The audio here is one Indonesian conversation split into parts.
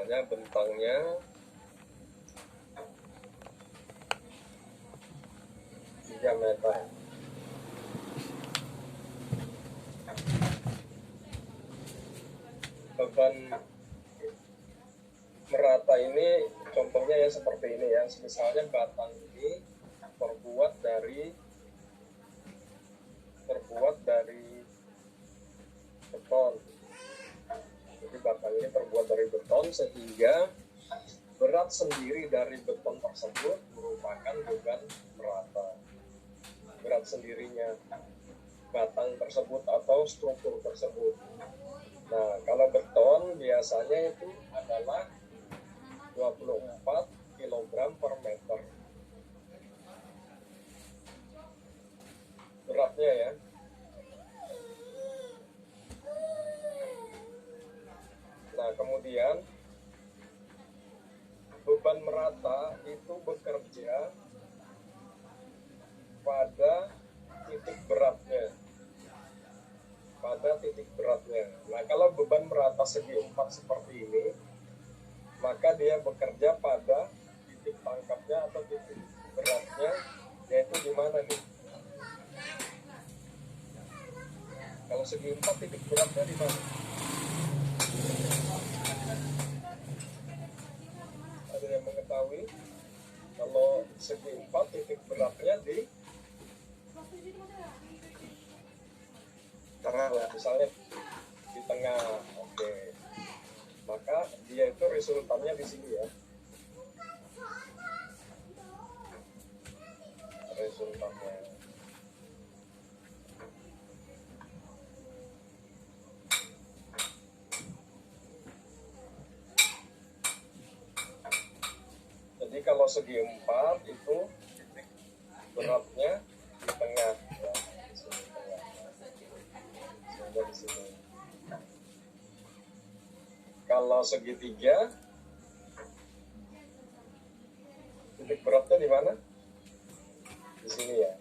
misalnya bentangnya 3 meter. Beban merata ini contohnya ya seperti ini ya. Misalnya batang ini terbuat dari beton. Jadi batang ini terbuat dari beton sehingga berat sendiri dari beton tersebut merupakan beban merata. Berat sendirinya batang tersebut atau struktur tersebut. Nah, kalau beton biasanya itu adalah 24 kg per meter beratnya ya. Nah, kemudian beban merata itu bekerja pada titik beratnya. Nah, kalau beban merata segi 4 seperti ini, maka dia bekerja pada titik tangkapnya atau titik beratnya, yaitu di mana nih? Kalau segi 4 titik beratnya di mana? Ada yang mengetahui? Kalau segi 4 titik beratnya di tengah lah, misalnya di tengah. Oke. Maka dia itu resultannya di sini ya. Resultannya. Jadi kalau segi 4 itu titik beratnya di tengah ya. Di sini. Kalau segitiga titik beratnya di mana? Di sini ya.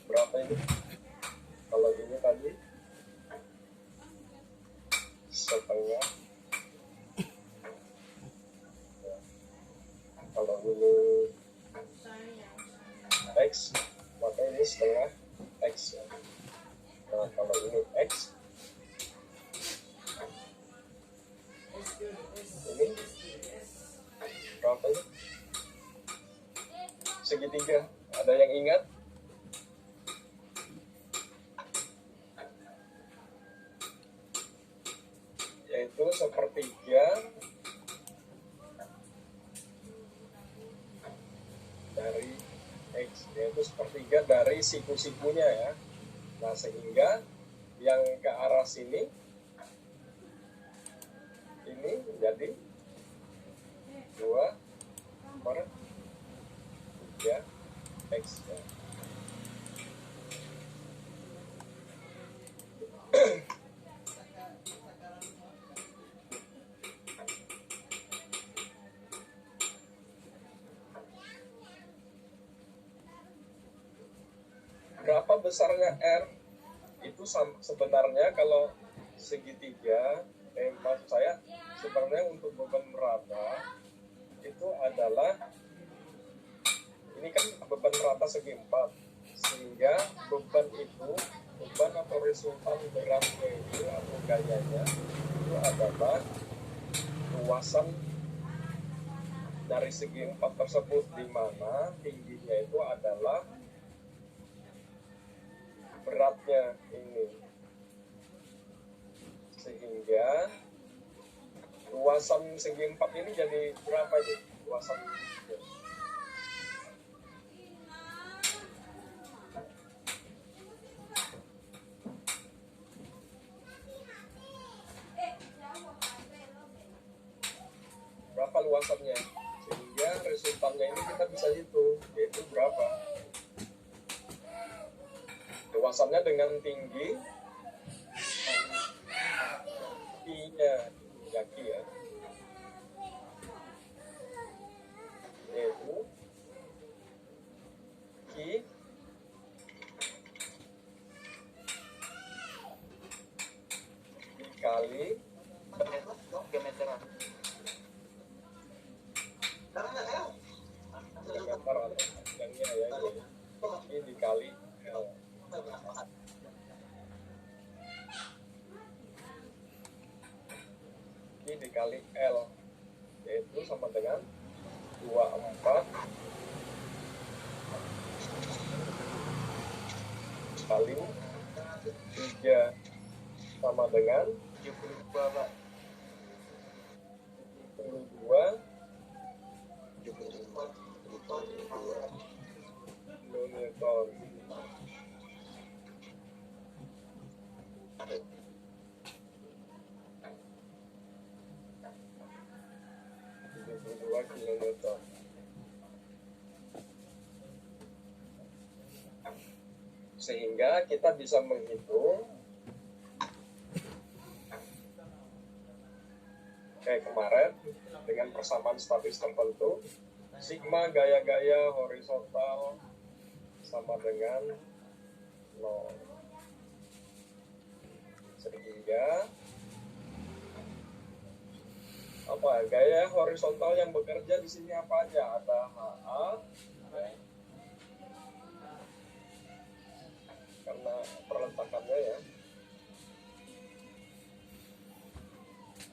Berapa ini? Kalau ini tadi setengah. Ya. Kalau ini X, maka ini setengah X ya. Nah, kalau ini X, ini berapa ini? Segitiga. Ada yang ingat? Yaitu sepertiga dari X, yaitu sepertiga dari siku-sikunya ya. Nah, sehingga yang ke arah sini ini menjadi 2/3 X ya. Berapa besarnya R? Itu sebenarnya kalau segitiga, maksud saya sebenarnya untuk beban merata itu adalah, ini kan beban merata segi 4, sehingga beban atau resultan beratnya itu atau gayanya itu adalah luasan dari segi 4 tersebut, di mana tingginya itu adalah beratnya ini, sehingga luasan segi 4 ini jadi berapa ini? Luasan berapa luasannya, sehingga resultannya ini kita bisa hitung, yaitu berapa luasannya dengan tinggi I-nya, kaki ya, yaitu Ki dikali gemeteran ujungnya ya, ini dikali L. Ini dikali L, yaitu sama dengan 24 kali 3 sama dengan 72, Pak. 72 kilonewton. Kilonewton. Sehingga kita bisa menghitung kayak kemarin dengan persamaan statis tertentu, sigma gaya-gaya horizontal sama dengan 0. Sehingga apa gaya horizontal yang bekerja di sini apa aja? Ada HA, karena perletakannya ya,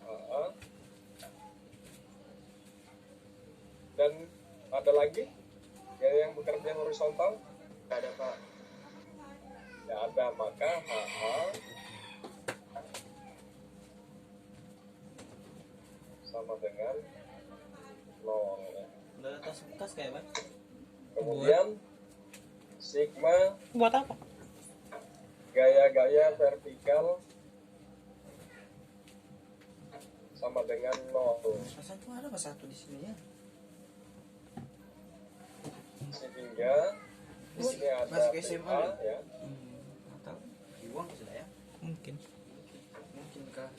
HA, dan ada lagi gaya yang bekerja horizontal? Tidak ada, Pak. Tidak ada, maka HA sama dengan 0. Udah tas bekas kayak, Pak? Kemudian sigma Buat apa? gaya-gaya vertikal sama dengan 0. Satu ada apa satu di sini ya? Sehingga di sini ada Masuk SMA PA ya. Atau dibuang sudah ya? Mungkin. Mungkinkah?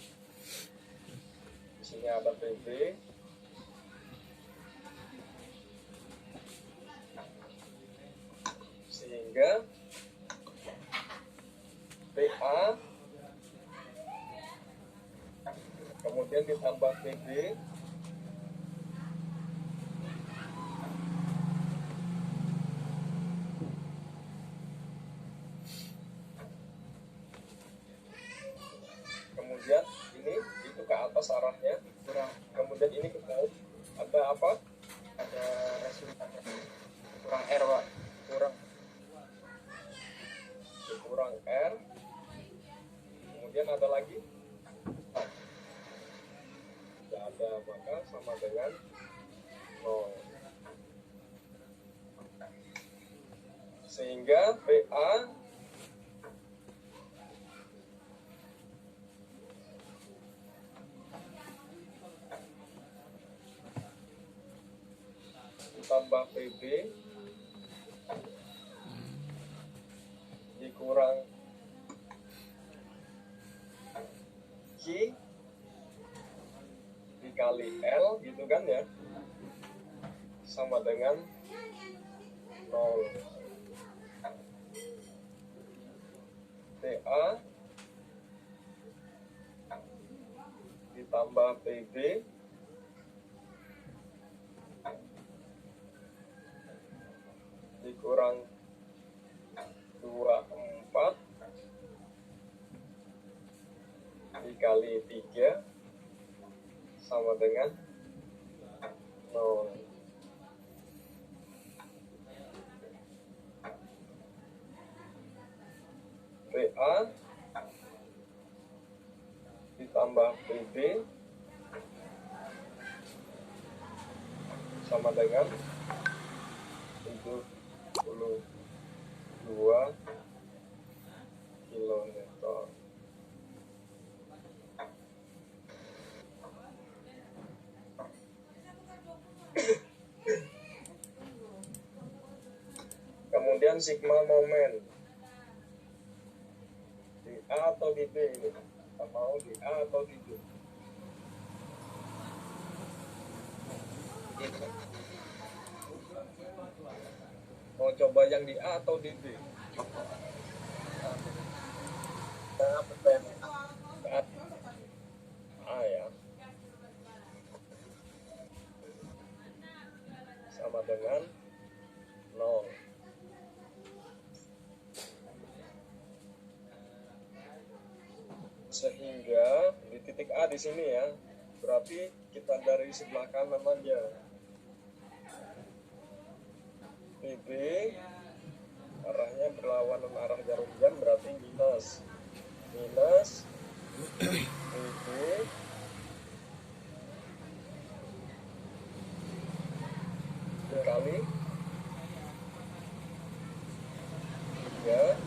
Di sini ada PB. Sehingga PA kemudian ditambah PB kemudian ini itu ke atas arahnya kurang, kemudian ini ke bawah ada apa, ada resultan kurang R, Pak. Kurang R, kemudian ada lagi tidak ada, maka sama dengan 0. Sehingga PA ditambah PB dikurang Q dikali L gitu kan ya, sama dengan 0. TA ditambah PB dikurang 24 dikali 3 sama dengan 0. PA ditambah PB sama dengan 72 kilonewton. Kemudian sigma momen di A atau di B ini, kita mau di A atau di B? Mau coba yang di A atau di B? A ya, sama dengan 0. di sini ya. Berarti kita dari sebelah kanan aja. PB arahnya berlawanan arah jarum jam, berarti minus PB dikali 3.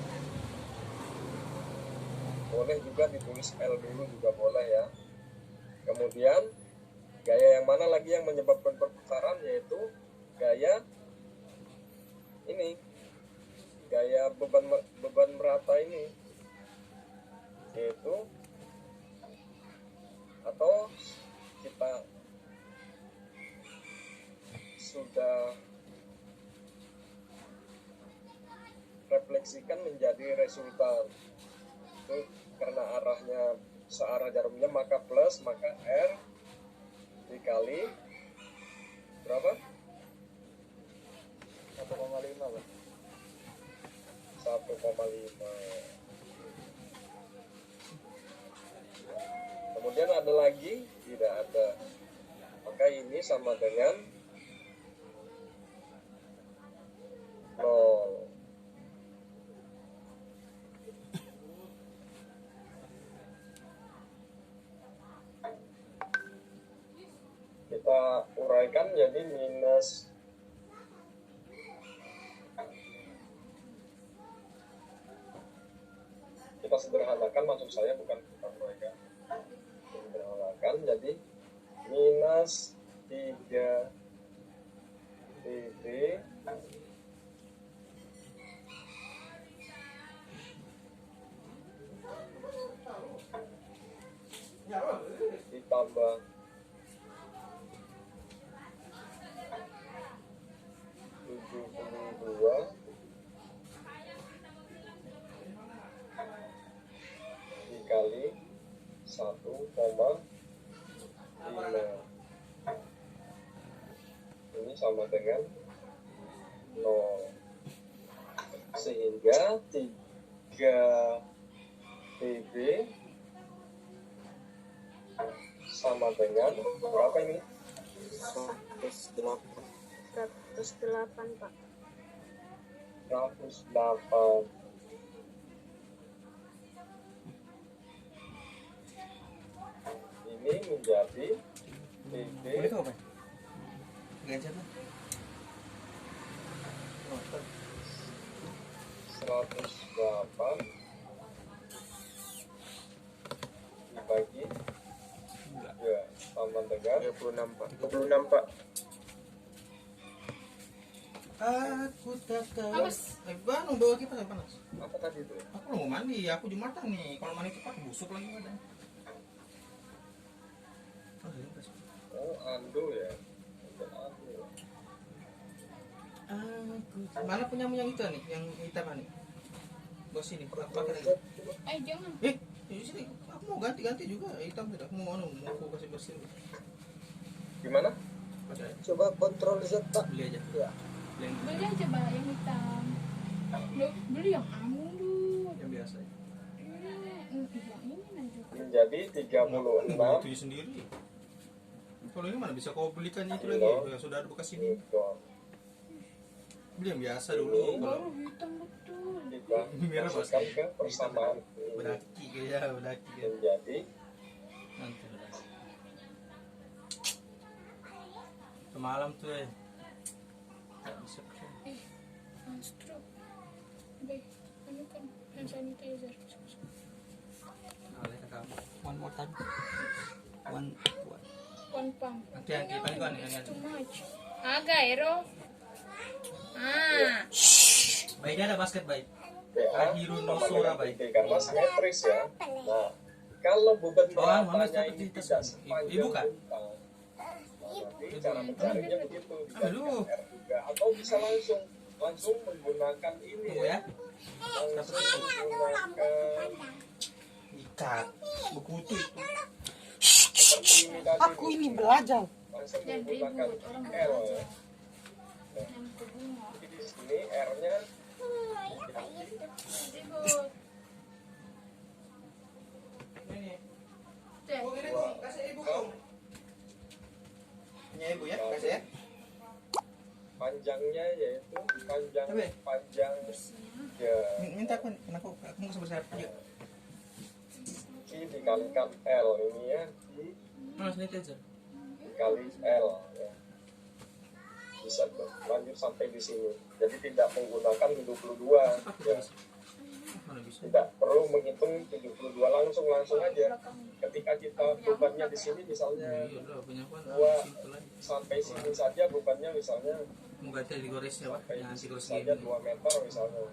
Boleh juga ditulis L dulu juga boleh ya. Kemudian gaya yang mana lagi yang menyebabkan perputaran, yaitu gaya ini, gaya beban merata ini, yaitu atau kita sudah refleksikan menjadi resultan. Itu karena arahnya searah jarumnya, maka plus, maka R dikali berapa? 1,5 Pak. 1,5. Kemudian ada lagi? Tidak ada. Maka ini sama dengan 0. Kita uraikan jadi minus kita sederhanakan, maksud saya bukan kita uraikan, sederhanakan jadi minus 3 PB ditambah 72 dikali 1,5. Ini sama dengan 0. Sehingga 3 PB sama dengan berapa ini? 108 Pak. 108. Ini menjadi PB Boleh kau apa? Ganjar lah. 108 dibagi 3 sama dengan 36 Pak. 26 Pak. Aku takkan. Awas. Bang, bawa kipas panas. apa tadi itu? Aku mau mandi, aku Jumatan nih. Kalau mandi cepat busuk lagi badan. Oh, ando ya. Ando. Mana punya yang itu nih, yang hitam nih? Bos ini, aku pakai lagi. Jangan. Di sini, aku mau ganti juga hitam tidak. Aku mau aku kasih bersih. Gimana? Pakai. Coba kontrol Z Pak. Beli aja. Ya. Beli Beli aja Pak yang hitam. Loh, beli yang anu dulu. yang biasa. Yang ini aja. Menjadi 36 Itu sendiri. Kalau ini mana bisa kau belikan itu lagi? Iya. Ya, sudah ada bekas ini. Newton. Beli yang biasa dulu. Baru Kalau hitam betul. Kita merah masukkan pasti. ke persamaan ini Beraki kayak beraki kayak. menjadi Nanti udah. Semalam tuh nggak bisa pakai. Stroke. Baik, anu kan hand sanitizer. Oleh kamu. One more time. One. One pump. Nanti yang kita kan yang Too much. Ero. baiknya ada basket baik. PA Hiro sama no Sora, dengan baik. PT karena simetris ya. Nah, kalau beban Mana meratanya seperti ini tas tidak ini? sepanjang Ibu kan? bintang, nanti cara mencarinya begitu, Aduh. dijadikan R juga, atau bisa langsung menggunakan ini Tunggu ya. langsung menggunakan Ikat. Bekutu itu. seperti ini tadi. Aku ini belajar. Langsung Dan menggunakan ribut orang L. belajar. Yang kebunga. Jadi di sini R-nya Ribut. Teh. Oh, ini Bu, kasih ibu Bu. Punya ibu ya, kasih ya. Panjangnya yaitu panjang Apa? panjang Bersihnya. ya Minta apa nih? Aku mau sebesar aja. I dikalikan L ini ya Mas sanitizer. dikali L ya. Bisa tuh lanjut sampai di sini. Jadi tidak menggunakan 72 ya. Mana bisa? Tidak perlu menghitung 72 langsung aja. Ketika kita bebannya di sini misalnya Iya udah punya apa? Dua. Simpel aja. sampai sini saja bebannya misalnya Mau ganti digores ya, Pak. sampai Yang di digores sini saja gini. 2 meter misalnya.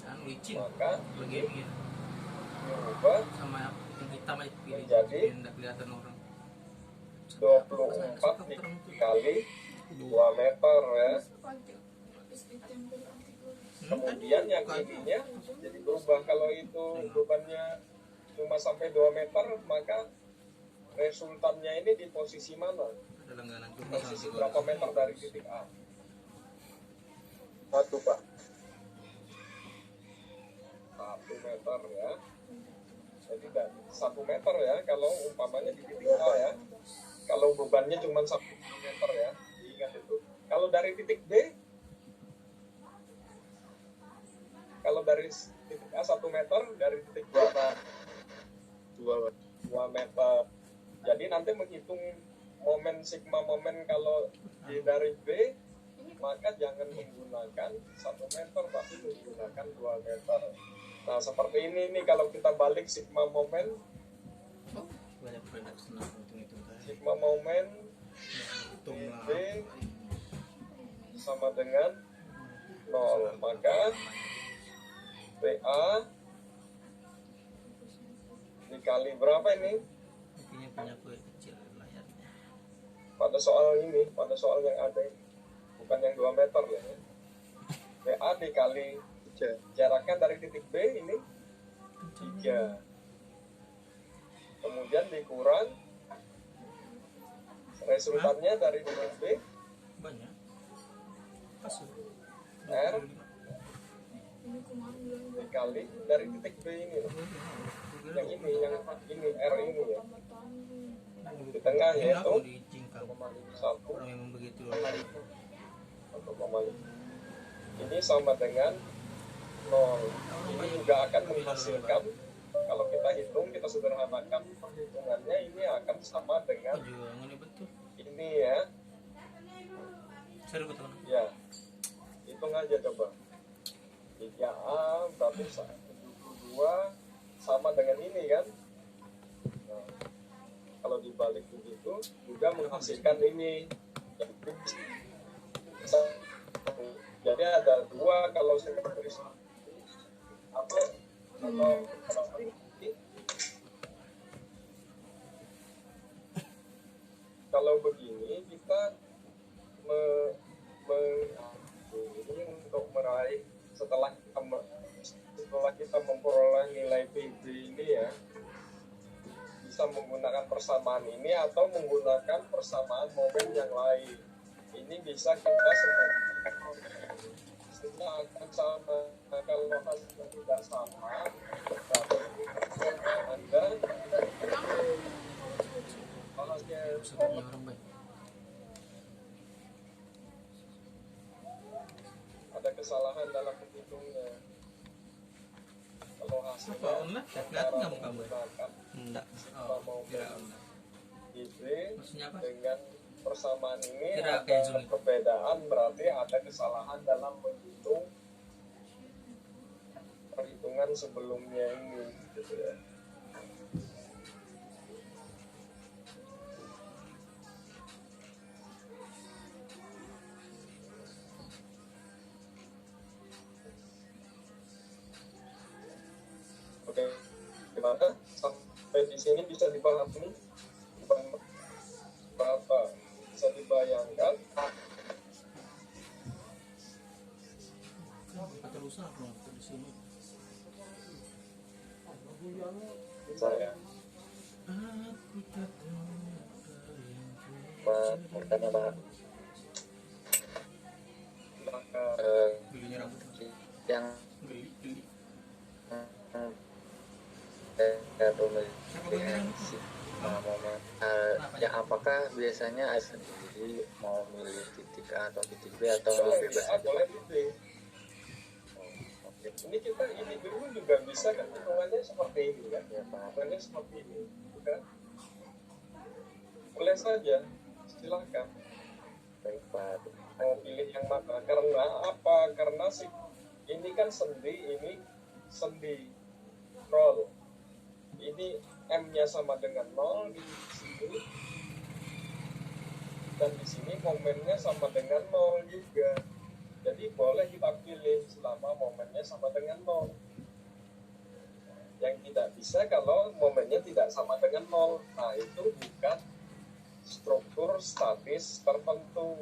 Anu licin. Maka Lagi ini diubah sama yang hitam aja pilih. Menjadi Biar nggak kelihatan orang. 24 dikali 2 meter ya. Kemudian yang ininya jadi berubah. Kalau itu bebannya cuma sampai 2 meter, maka resultannya ini di posisi mana? Ada langganan cuma sama Posisi digores. berapa meter dari titik A? 1 Pak. 1 meter ya. Jadi 1 meter ya kalau umpamanya di titik A ya. Kalau bebannya cuma 1 meter ya. Ingat itu. Kalau dari titik B, kalau dari titik A 1 meter, dari titik B 2 2 meter. Jadi nanti menghitung momen sigma momen kalau dari B, maka jangan menggunakan 1 meter tapi menggunakan 2 meter. Nah seperti ini nih kalau kita balik sigma momen, Oh, banyak produk senang hitung kan. sigma momen Hitung lah. B sama dengan 0, maka PA dikali berapa ini? Intinya punya kue kecil layarnya. Pada soal ini, pada soal yang ada ini, bukan yang 2 meter ya. PA dikali 3. jaraknya dari titik B ini 3. Kemudian dikurang resultannya dari titik B Banyak. Pas. R 25. Ini kemarin bilang gue dikali dari titik B ini loh. Yang ini, yang ini R ini ya. Di tengah Ini yaitu aku di Jingkang. 1,5. Orang memang begitu. Ini sama dengan 0. Ini juga akan menghasilkan, kalau kita hitung, kita sederhanakan perhitungannya, ini akan sama Oh dengan juga ini betul. ini ya. Seru betul. Ya, hitung aja coba. 3A berarti 72 sama dengan ini kan. Nah, kalau dibalik begitu juga menghasilkan ini. Jadi ada 2 kalau saya tulis atau kalau begini kita ini untuk meraih setelah kita memperoleh nilai PB ini ya, bisa menggunakan persamaan ini atau menggunakan persamaan momen yang lain. Ini bisa kita hasilnya akan sama. Kalau hasilnya tidak sama, berarti Anda hasilnya Sebabnya orang baik. ada kesalahan dalam menghitungnya. Kalau Apa hasilnya online? Kelihatan nggak muka gue? menggunakan Enggak. sigma Oh, momen kira online. IB Maksudnya apa? dengan persamaan ini Kira ada kayak Zoom itu. perbedaan, berarti ada kesalahan dalam menghitung perhitungan sebelumnya ini gitu ya. Oke, gimana? Sampai di sini bisa dipahami? Berapa? Bisa dibayangkan? Kata rusak dong di sini. Saya Makanya Pak, maka Belinya rambut. yang Beli. tulis Siapa belinya rambut? momen ya apakah biasanya ada sendiri mau milih titik A atau titik B atau bebas A aja? boleh titik. Oke. Ini kita ini dulu juga bisa kan hitungannya seperti ini kan, Ya Pak. hitungannya seperti ini, bukan? Boleh saja, silakan. Baik Pak. Mau pilih yang mana? Karena apa? Karena sih ini kan sendi, ini sendi nol. Ini M-nya sama dengan 0 di sini, dan di sini momennya sama dengan 0 juga. Jadi boleh kita pilih selama momennya sama dengan 0. Yang tidak bisa kalau momennya tidak sama dengan 0. Nah, itu bukan struktur statis tertentu.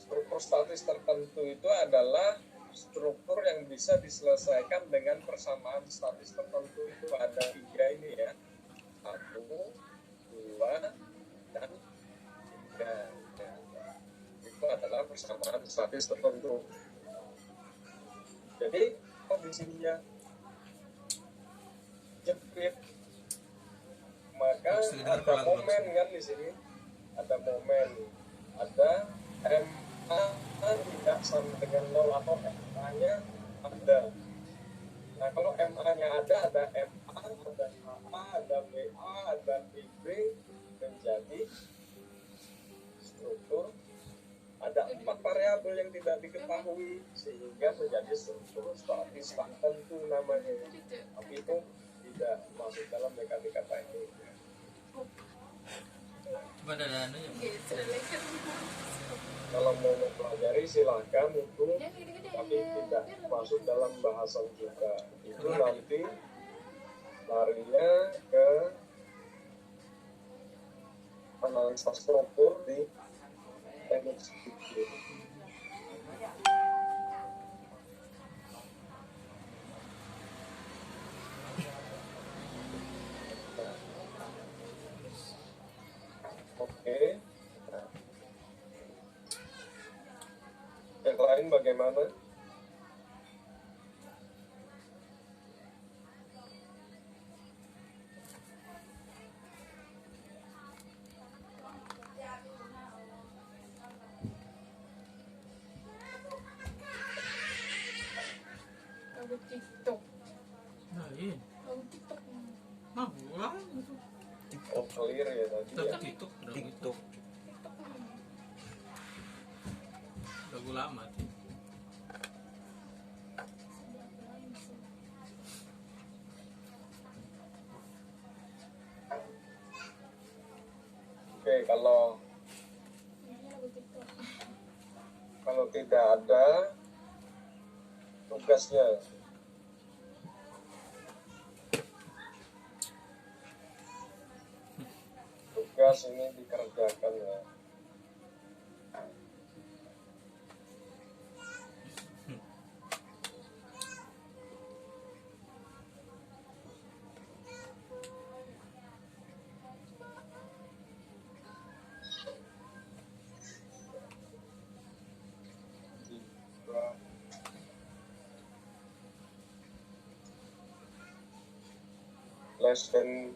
Struktur statis tertentu itu adalah struktur yang bisa diselesaikan dengan persamaan statis tertentu. Itu ada 3 ini ya, 1, 2, dan 3. Itu adalah persamaan statis tertentu. Jadi kondisinya jepit, maka ada momen kan di sini, ada momen, ada MA tidak sama dengan 0 atau MA-nya ada. Nah, kalau MA-nya ada MA, ada HA, ada BA, ada BB, menjadi struktur. Ada 4 variabel yang tidak diketahui sehingga menjadi struktur statis tak tentu namanya. Tapi itu tidak masuk dalam mekanika teknik. Coba ada anunya. Kalau mau mempelajari silahkan itu, tapi tidak masuk dalam bahasan juga. Itu nanti larinya ke analisa struktur di teknik sipil. Oke. Yang lain bagaimana? Lagu TikTok. Nah, iya. Lagu TikTok. Mah, ulang itu. Oh, clear ya tadi ya. TikTok, TikTok. lagu lama tuh. Oke, kalau tidak ada tugasnya, tugas ini dikerjakan ya. Less than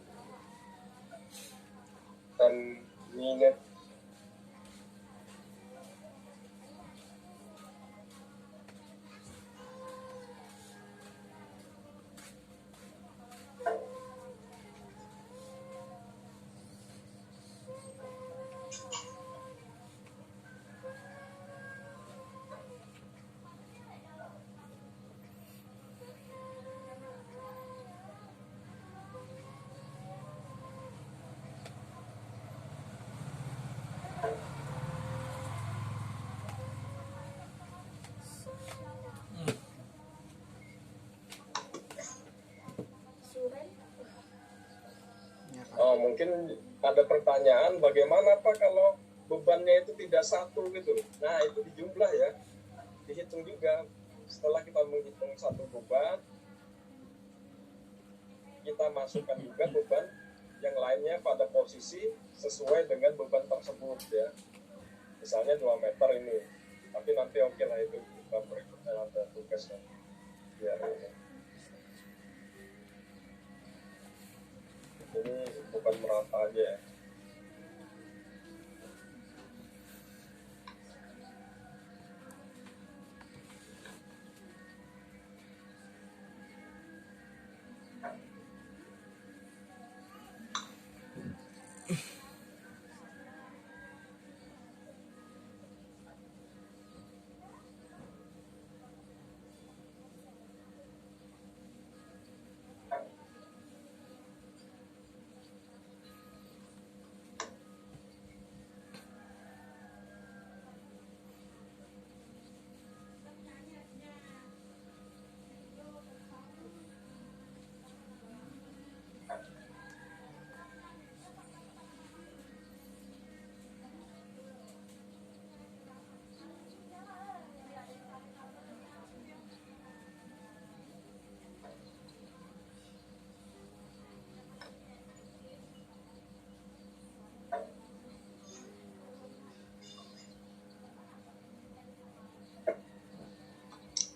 10 minutes. Oh, mungkin ada pertanyaan bagaimana Pak kalau bebannya itu tidak satu gitu. Nah, itu dijumlah ya. Dihitung juga. Setelah kita menghitung satu beban, kita masukkan juga beban yang lainnya pada posisi sesuai dengan beban tersebut ya. Misalnya 2 meter ini, tapi nanti oke lah itu kita berikutnya ada tugasnya biar ini. Ini bukan merata aja ya.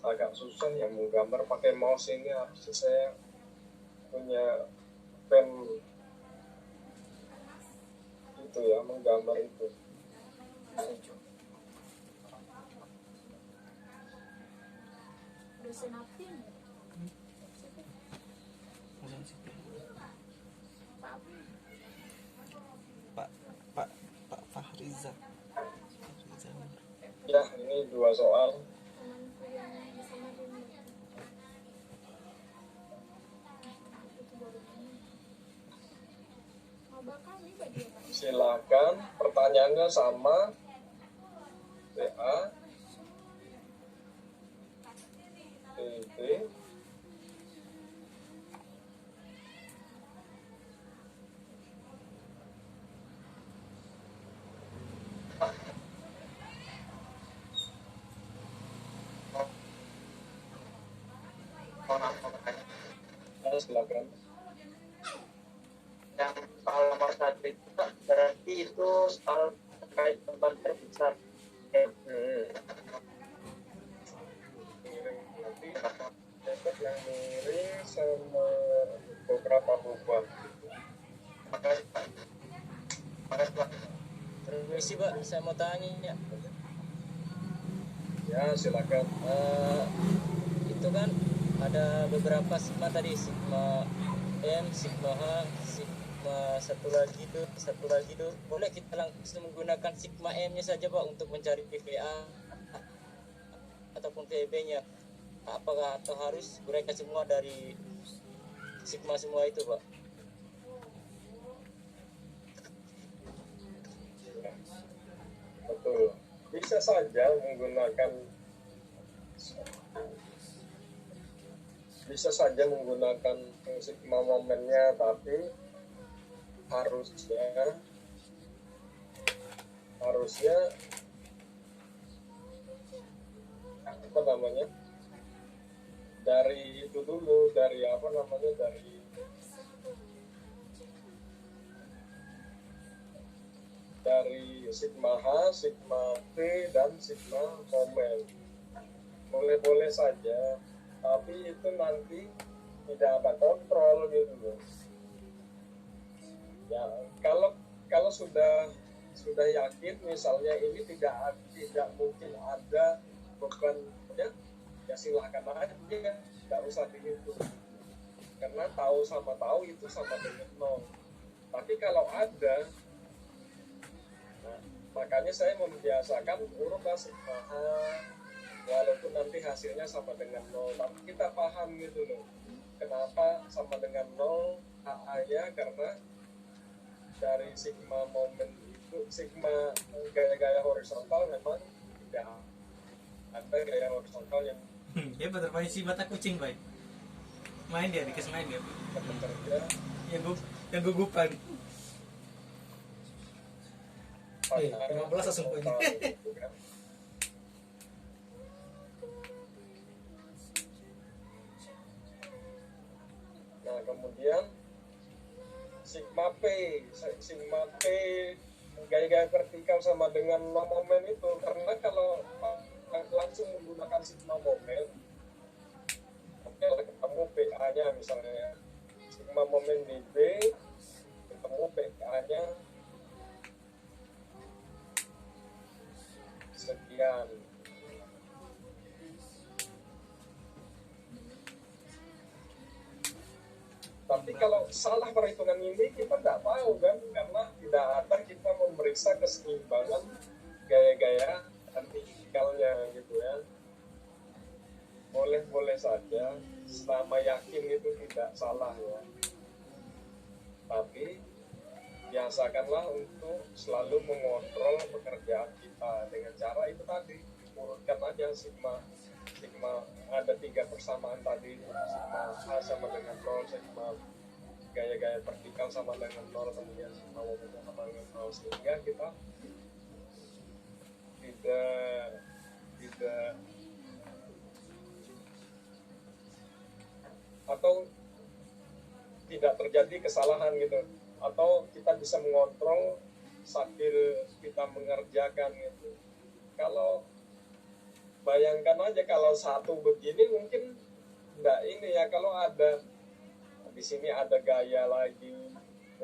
Agak susah ya menggambar pakai mouse ini, harusnya saya punya pen itu ya, menggambar itu. Dosen apa ini? Dosen sipil. Pak apa? Pak Pak Pak Fahriza. Fahriza Nur. Ya, ini 2 soal. Temanku yang sama dulu. Itu baru ini. Mau bakal nih bagi ya Pak? Silakan, pertanyaannya sama. PA TT silakan. Yang soal nomor 1 itu Pak, berarti itu soal terkait beban terbesar. Nanti dapat yang miring sama beberapa beban. Makasih Pak. Makasih Pak. Permisi Pak, saya mau tanya ya. Ya, silakan. Itu kan ada beberapa sigma tadi, sigma M, sigma H, sigma satu lagi tuh. Boleh kita langsung menggunakan sigma M-nya saja Pak untuk mencari PVA ataupun VB-nya. Apakah atau harus mereka semua dari sigma semua itu Pak? Betul. Bisa saja menggunakan sigma momennya, tapi harusnya apa namanya, dari itu dulu, dari sigma H, sigma T, dan sigma momen. Boleh-boleh saja, tapi itu nanti tidak ada kontrol gitu loh. Ya, kalau sudah yakin misalnya ini tidak mungkin ada beban ya silahkan aja, nggak usah dihitung, karena tahu itu sama dengan 0. Tapi kalau ada, nah, makanya saya membiasakan urut sigma H, walaupun nanti hasilnya sama dengan 0, tapi kita paham gitu loh, kenapa sama dengan 0 HA-nya, karena dari sigma momen itu, sigma gaya-gaya horizontal memang tidak ada gaya horizontal yang Dia bermain si mata kucing baik. Main dia, dikasih main dia. bekerja Yang gugupan. 15 langsung poin. gitu kan. Nah, kemudian sigma P, sigma P gaya-gaya vertikal sama dengan momen itu, karena kalau langsung menggunakan sigma momen, oke lah, ketemu PA-nya misalnya sigma momen di B, ketemu PA-nya sekian. Tapi kalau salah perhitungan ini kita tidak tahu kan, karena tidak ada kita memeriksa keseimbangan gaya-gaya vertikalnya gitu ya. Boleh-boleh saja selama yakin itu tidak salah ya. Tapi biasakanlah untuk selalu mengontrol pekerjaan kita dengan cara itu tadi, urutkan aja sigma ada 3 persamaan tadi, sigma A sama dengan 0, sigma gaya-gaya vertikal sama dengan 0, kemudian sigma momentum sama dengan 0, sehingga kita tidak atau tidak terjadi kesalahan gitu, atau kita bisa mengontrol sambil kita mengerjakan gitu. Kalau bayangkan aja kalau satu begini mungkin enggak ini ya, kalau ada di sini ada gaya lagi P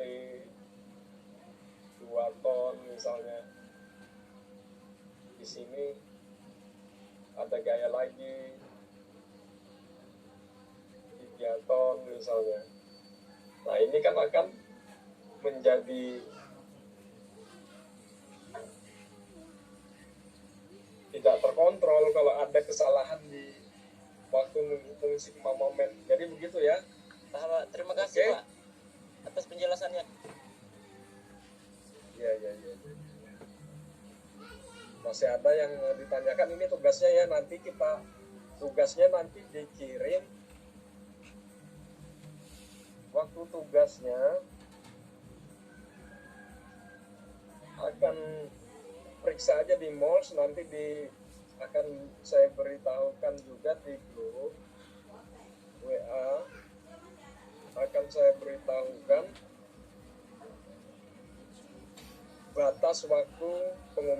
2 ton misalnya, di sini ada gaya lagi 3 ton misalnya. Nah ini kan akan menjadi tidak terkontrol kalau ada kesalahan di waktu menghitung sigma momen. Jadi begitu ya. Pak, terima kasih Oke. Pak atas penjelasannya. Iya. Masih ada yang ditanyakan, ini tugasnya ya, tugasnya nanti dikirim. Waktu tugasnya akan periksa aja di MOLS, nanti akan saya beritahukan juga di grup WA, akan saya beritahukan batas waktu pengumpulan